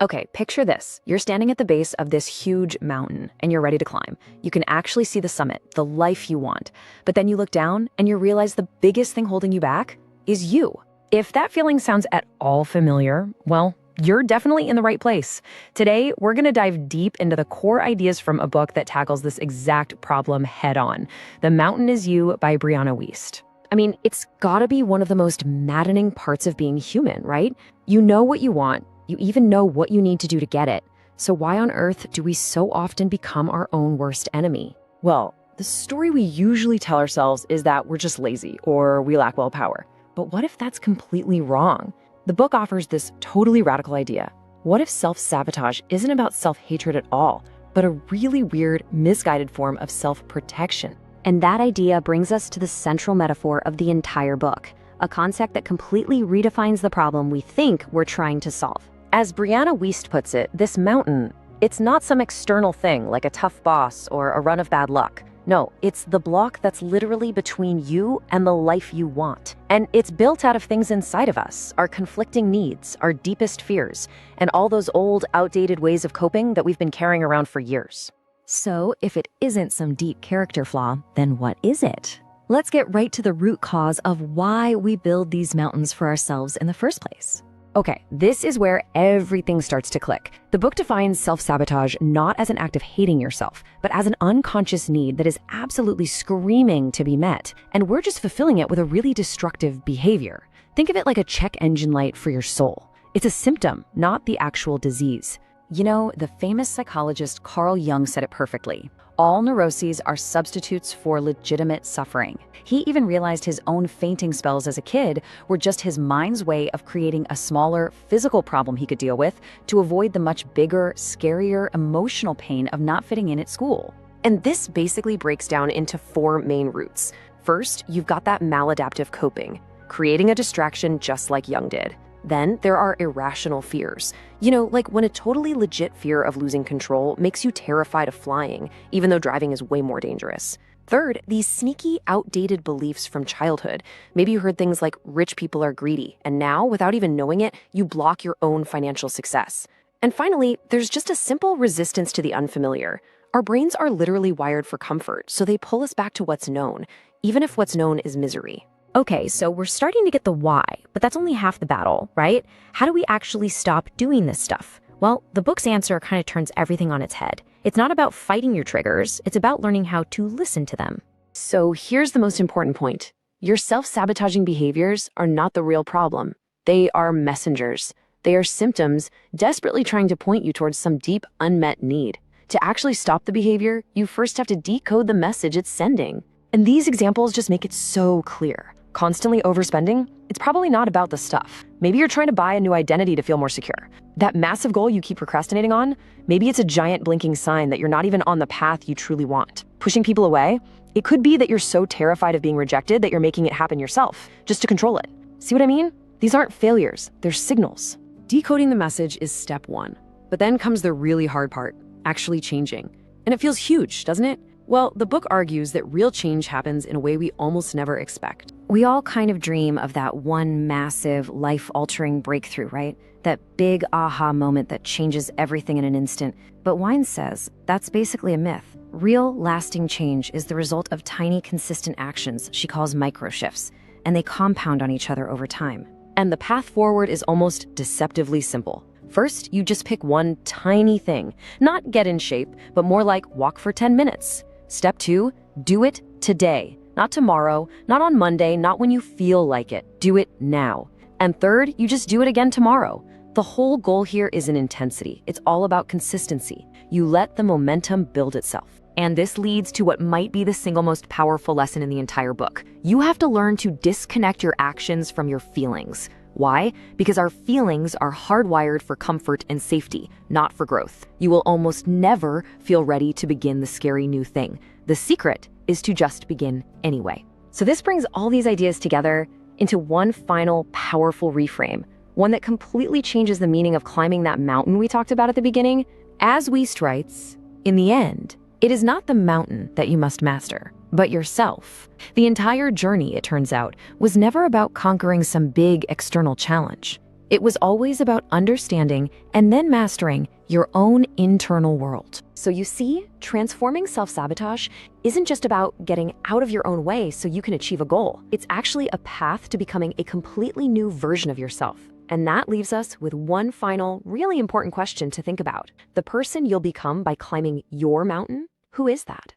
Okay, picture this. You're standing at the base of this huge mountain and you're ready to climb. You can actually see the summit, the life you want. But then you look down and you realize the biggest thing holding you back is you. If that feeling sounds at all familiar, well, you're definitely in the right place. Today, we're going to dive deep into the core ideas from a book that tackles this exact problem head on. The Mountain Is You by Brianna Wiest. I mean, it's gotta be one of the most maddening parts of being human, right? You know what you want. You even know what you need to do to get it. So why on earth do we so often become our own worst enemy? Well, the story we usually tell ourselves is that we're just lazy or we lack willpower. But what if that's completely wrong? The book offers this totally radical idea. What if self-sabotage isn't about self-hatred at all, but a really weird, misguided form of self-protection? And that idea brings us to the central metaphor of the entire book, a concept that completely redefines the problem we think we're trying to solve. As Brianna Wiest puts it, this mountain, it's not some external thing like a tough boss or a run of bad luck. No, it's the block that's literally between you and the life you want. And it's built out of things inside of us, our conflicting needs, our deepest fears, and all those old, outdated ways of coping that we've been carrying around for years. So if it isn't some deep character flaw, then what is it? Let's get right to the root cause of why we build these mountains for ourselves in the first place. Okay, this is where everything starts to click. The book defines self-sabotage not as an act of hating yourself, but as an unconscious need that is absolutely screaming to be met. And we're just fulfilling it with a really destructive behavior. Think of it like a check engine light for your soul. It's a symptom, not the actual disease. You know, the famous psychologist Carl Jung said it perfectly. All neuroses are substitutes for legitimate suffering. He even realized his own fainting spells as a kid were just his mind's way of creating a smaller physical problem he could deal with to avoid the much bigger, scarier emotional pain of not fitting in at school. And this basically breaks down into four main roots. First, you've got that maladaptive coping, creating a distraction just like Jung did. Then there are irrational fears. You know, like when a totally legit fear of losing control makes you terrified of flying, even though driving is way more dangerous. Third, these sneaky, outdated beliefs from childhood. Maybe you heard things like rich people are greedy, and now, without even knowing it, you block your own financial success. And finally, there's just a simple resistance to the unfamiliar. Our brains are literally wired for comfort, so they pull us back to what's known, even if what's known is misery. Okay, so we're starting to get the why, but that's only half the battle, right? How do we actually stop doing this stuff? Well, the book's answer kind of turns everything on its head. It's not about fighting your triggers, it's about learning how to listen to them. So here's the most important point. Your self-sabotaging behaviors are not the real problem. They are messengers. They are symptoms desperately trying to point you towards some deep, unmet need. To actually stop the behavior, you first have to decode the message it's sending. And these examples just make it so clear. Constantly overspending? It's probably not about the stuff. Maybe you're trying to buy a new identity to feel more secure. That massive goal you keep procrastinating on? Maybe it's a giant blinking sign that you're not even on the path you truly want. Pushing people away? It could be that you're so terrified of being rejected that you're making it happen yourself, just to control it. See what I mean? These aren't failures, they're signals. Decoding the message is step one. But then comes the really hard part, actually changing. And it feels huge, doesn't it? Well, the book argues that real change happens in a way we almost never expect. We all kind of dream of that one massive, life-altering breakthrough, right? That big aha moment that changes everything in an instant. But Wiest says that's basically a myth. Real, lasting change is the result of tiny, consistent actions she calls micro-shifts, and they compound on each other over time. And the path forward is almost deceptively simple. First, you just pick one tiny thing. Not get in shape, but more like walk for 10 minutes. Step two, do it today. Not tomorrow, not on Monday, not when you feel like it. Do it now. And third, you just do it again tomorrow. The whole goal here isn't intensity. It's all about consistency. You let the momentum build itself. And this leads to what might be the single most powerful lesson in the entire book. You have to learn to disconnect your actions from your feelings. Why? Because our feelings are hardwired for comfort and safety, not for growth. You will almost never feel ready to begin the scary new thing. The secret is to just begin anyway. So this brings all these ideas together into one final powerful reframe, one that completely changes the meaning of climbing that mountain we talked about at the beginning. As Wiest writes, in the end, it is not the mountain that you must master, but yourself. The entire journey, it turns out, was never about conquering some big external challenge. It was always about understanding and then mastering your own internal world. So you see, transforming self-sabotage isn't just about getting out of your own way so you can achieve a goal. It's actually a path to becoming a completely new version of yourself. And that leaves us with one final, really important question to think about. The person you'll become by climbing your mountain, who is that?